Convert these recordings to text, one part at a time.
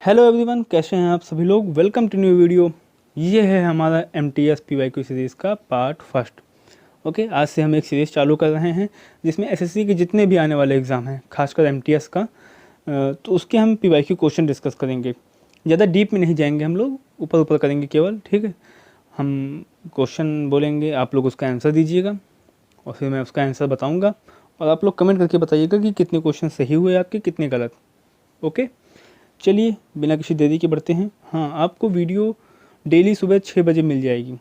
Hello everyone, कैसे हैं आप सभी लोग। Welcome to new video. ये है हमारा MTS PYQ सीरीज़ का पार्ट फर्स्ट। ओके, आज से हम एक सीरीज़ चालू कर रहे हैं जिसमें SSC के जितने भी आने वाले एग्ज़ाम हैं, खासकर MTS का, तो उसके हम PYQ क्वेश्चन डिस्कस करेंगे। ज़्यादा डीप में नहीं जाएंगे, हम लोग ऊपर ऊपर करेंगे केवल। ठीक है, हम क्वेश्चन बोलेंगे, आप लोग उसका आंसर दीजिएगा और फिर मैं उसका आंसर बताऊँगा और आप लोग कमेंट करके बताइएगा कि कितने क्वेश्चन सही हुए आपके, कितने गलत। ओके, चलिए बिना किसी देरी के बढ़ते हैं। हाँ, आपको वीडियो डेली सुबह 6 बजे मिल जाएगी,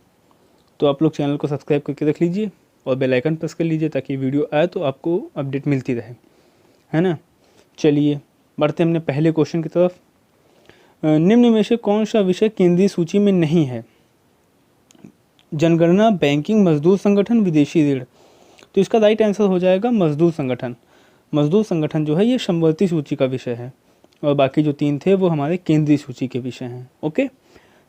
तो आप लोग चैनल को सब्सक्राइब करके रख लीजिए और बेल आइकन प्रेस कर लीजिए ताकि वीडियो आए तो आपको अपडेट मिलती रहे, है ना। चलिए बढ़ते हैं अपने पहले क्वेश्चन की तरफ। निम्न में से कौन सा विषय केंद्रीय सूची में नहीं है? जनगणना, बैंकिंग, मजदूर संगठन, विदेशी ऋण। तो इसका राइट आंसर हो जाएगा मजदूर संगठन। मजदूर संगठन जो है ये समवर्ती सूची का विषय है और बाकी जो 3 थे वो हमारे केंद्रीय सूची के विषय हैं। ओके,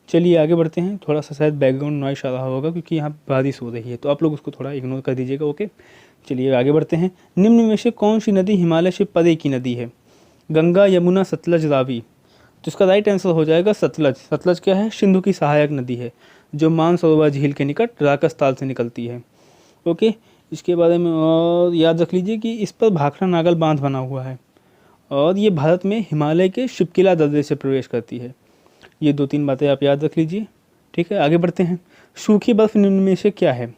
चलिए आगे बढ़ते हैं। थोड़ा सा शायद बैकग्राउंड नॉइस आ रहा होगा क्योंकि यहाँ बारिश हो रही है, तो आप लोग उसको थोड़ा इग्नोर कर दीजिएगा। ओके, चलिए आगे बढ़ते हैं। निम्न में से कौन सी नदी हिमालय से परे की नदी है? गंगा, यमुना, सतलज, रावी। तो इसका राइट आंसर हो जाएगा सतलज। सतलज क्या है? सिंधु की सहायक नदी है जो मानसरोवर झील के निकट राकस ताल से निकलती है। ओके, इसके बारे में और याद रख लीजिए कि इस पर भाखड़ा नागल बांध बना हुआ है और ये भारत में हिमालय के शिपकिला दर्रे से प्रवेश करती है। ये 2-3 बातें आप याद रख लीजिए। ठीक है, आगे बढ़ते हैं। सूखी बर्फ निम्न में से क्या है?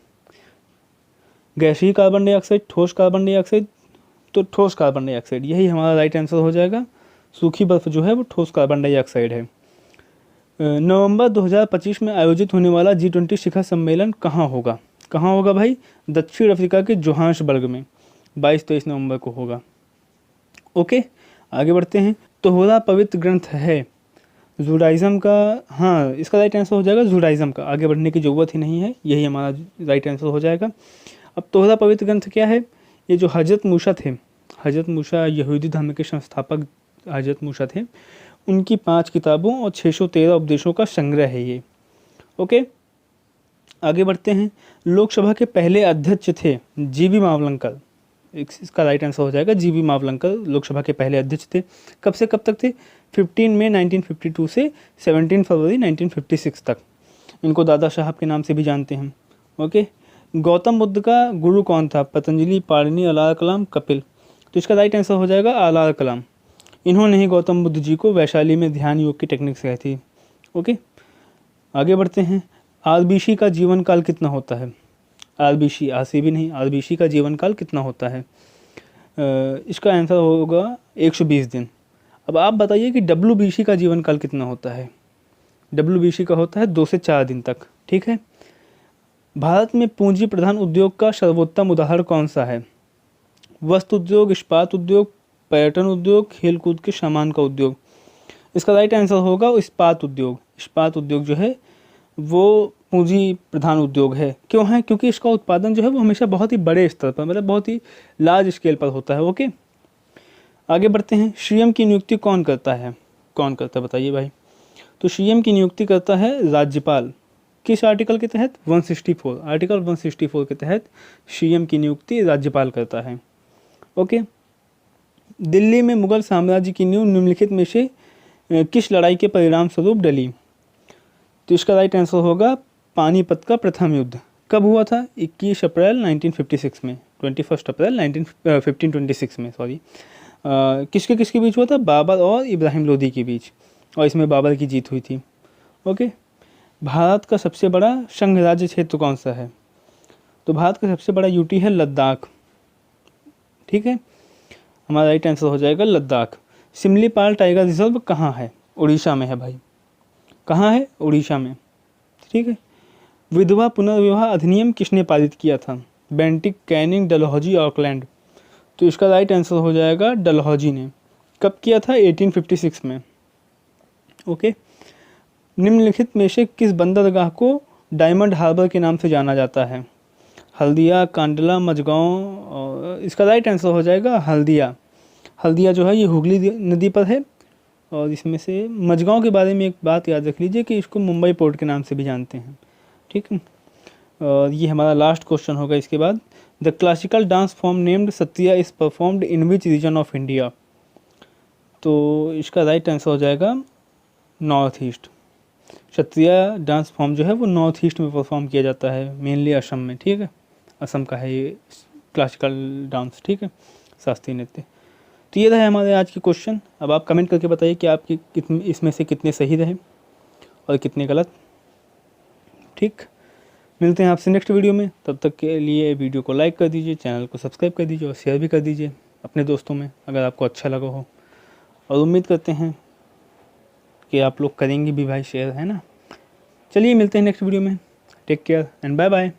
गैसीय कार्बन डाइऑक्साइड, ठोस कार्बन डाइऑक्साइड। तो ठोस कार्बन डाइऑक्साइड यही हमारा राइट आंसर हो जाएगा। सूखी बर्फ जो है वो ठोस कार्बन डाइऑक्साइड है। नवंबर 2025 में आयोजित होने वाला G20 शिखर सम्मेलन कहाँ होगा? कहाँ होगा भाई? दक्षिण अफ्रीका के जोहान्सबर्ग में 22-23 नवंबर को होगा। ओके, आगे बढ़ते हैं। तोहरा पवित्र ग्रंथ है जुडाइज़म का। हाँ, इसका राइट आंसर हो जाएगा जुडाइज़म का। आगे बढ़ने की ज़रूरत ही नहीं है, यही हमारा राइट आंसर हो जाएगा। अब तोहरा पवित्र ग्रंथ क्या है? ये जो हजरत मूसा थे, हजरत मूसा यहूदी धर्म के संस्थापक हजरत मूसा थे, उनकी 5 किताबों और 613 उपदेशों का संग्रह है ये। ओके, आगे बढ़ते हैं। लोकसभा के पहले अध्यक्ष थे जीबी मावलंकर। इसका राइट आंसर हो जाएगा जीबी मावलंकर लोकसभा के पहले अध्यक्ष थे। कब से कब तक थे? 15 मई 1952 से 17 फरवरी 1956 तक। इनको दादा साहब के नाम से भी जानते हैं। ओके, गौतम बुद्ध का गुरु कौन था? पतंजलि, पाणिनि, अलार कलाम, कपिल। तो इसका राइट आंसर हो जाएगा अलार कलाम। इन्होंने ही गौतम बुद्ध जी को वैशाली में ध्यान योग की टेक्निक सिखाई थी। ओके, आगे बढ़ते हैं। आरबीसी का जीवन काल कितना होता है? आरबीसी, आरसीबी नहीं, आरबीसी का जीवन काल कितना होता है? इसका आंसर होगा 120 दिन। अब आप बताइए कि डब्ल्यूबीसी का जीवन काल कितना होता है? डब्ल्यूबीसी का होता है 2 से 4 दिन तक। ठीक है, भारत में पूंजी प्रधान उद्योग का सर्वोत्तम उदाहरण कौन सा है? वस्त्र उद्योग, इस्पात उद्योग, पर्यटन उद्योग, खेलकूद के सामान का उद्योग। इसका राइट आंसर होगा इस्पात उद्योग। इस्पात उद्योग जो है वो पूंजी प्रधान उद्योग है। क्यों है? क्योंकि इसका उत्पादन जो है वो हमेशा बहुत ही बड़े स्तर पर, मतलब बहुत ही लार्ज स्केल पर होता है। ओके, आगे बढ़ते हैं। सीएम की नियुक्ति कौन करता है? कौन करता है बताइए भाई? तो सीएम की नियुक्ति करता है राज्यपाल। किस आर्टिकल के तहत? 164, आर्टिकल 164 के तहत सीएम की नियुक्ति राज्यपाल करता है। ओके, दिल्ली में मुगल साम्राज्य की नींव निम्नलिखित में से किस लड़ाई के परिणाम स्वरूप डली? तो इसका राइट आंसर होगा पानीपत का प्रथम युद्ध। कब हुआ था? 21 अप्रैल 1956 में, 21 अप्रैल 1526 में, सॉरी। किसके किसके बीच हुआ था? बाबर और इब्राहिम लोदी के बीच, और इसमें बाबर की जीत हुई थी। ओके, भारत का सबसे बड़ा संघ राज्य क्षेत्र कौन सा है? तो भारत का सबसे बड़ा यूटी है लद्दाख। ठीक है, हमारा राइट आंसर हो जाएगा लद्दाख। सिमलीपाल टाइगर रिजर्व कहाँ है? उड़ीसा में है भाई। कहाँ है? उड़ीसा में। ठीक है, विधवा पुनर्विवाह अधिनियम किसने पारित किया था? Bentinck, Canning, Dalhousie, Auckland. तो इसका राइट आंसर हो जाएगा डलहौजी ने। कब किया था? 1856 में। ओके, निम्नलिखित में से किस बंदरगाह को डायमंड हार्बर के नाम से जाना जाता है? हल्दिया, कांडला, मझगांव। और इसका राइट आंसर हो जाएगा हल्दिया। हल्दिया जो है ये हुगली नदी पर है। और इसमें से मझगांव के बारे में एक बात याद रख लीजिए कि इसको मुंबई पोर्ट के नाम से भी जानते हैं। ठीक है, और ये हमारा लास्ट क्वेश्चन होगा इसके बाद। The classical dance form named Sattriya is performed in which region of India? तो इसका राइट आंसर हो जाएगा नॉर्थ ईस्ट। क्षत्रिय डांस फॉर्म जो है वो नॉर्थ ईस्ट में परफॉर्म किया जाता है, मेनली असम में, ठीक है। असम का है ये क्लासिकल डांस, ठीक है, शास्त्रीय नृत्य। तो ये रहे हमारे आज के क्वेश्चन। अब आप कमेंट करके बताइए कि आपके इसमें से कितने सही रहे और कितने गलत, ठीक। मिलते हैं आपसे नेक्स्ट वीडियो में, तब तक के लिए वीडियो को लाइक कर दीजिए, चैनल को सब्सक्राइब कर दीजिए और शेयर भी कर दीजिए अपने दोस्तों में अगर आपको अच्छा लगा हो। और उम्मीद करते हैं कि आप लोग करेंगे भी भाई शेयर, है ना। चलिए मिलते हैं नेक्स्ट वीडियो में। Take care and bye bye.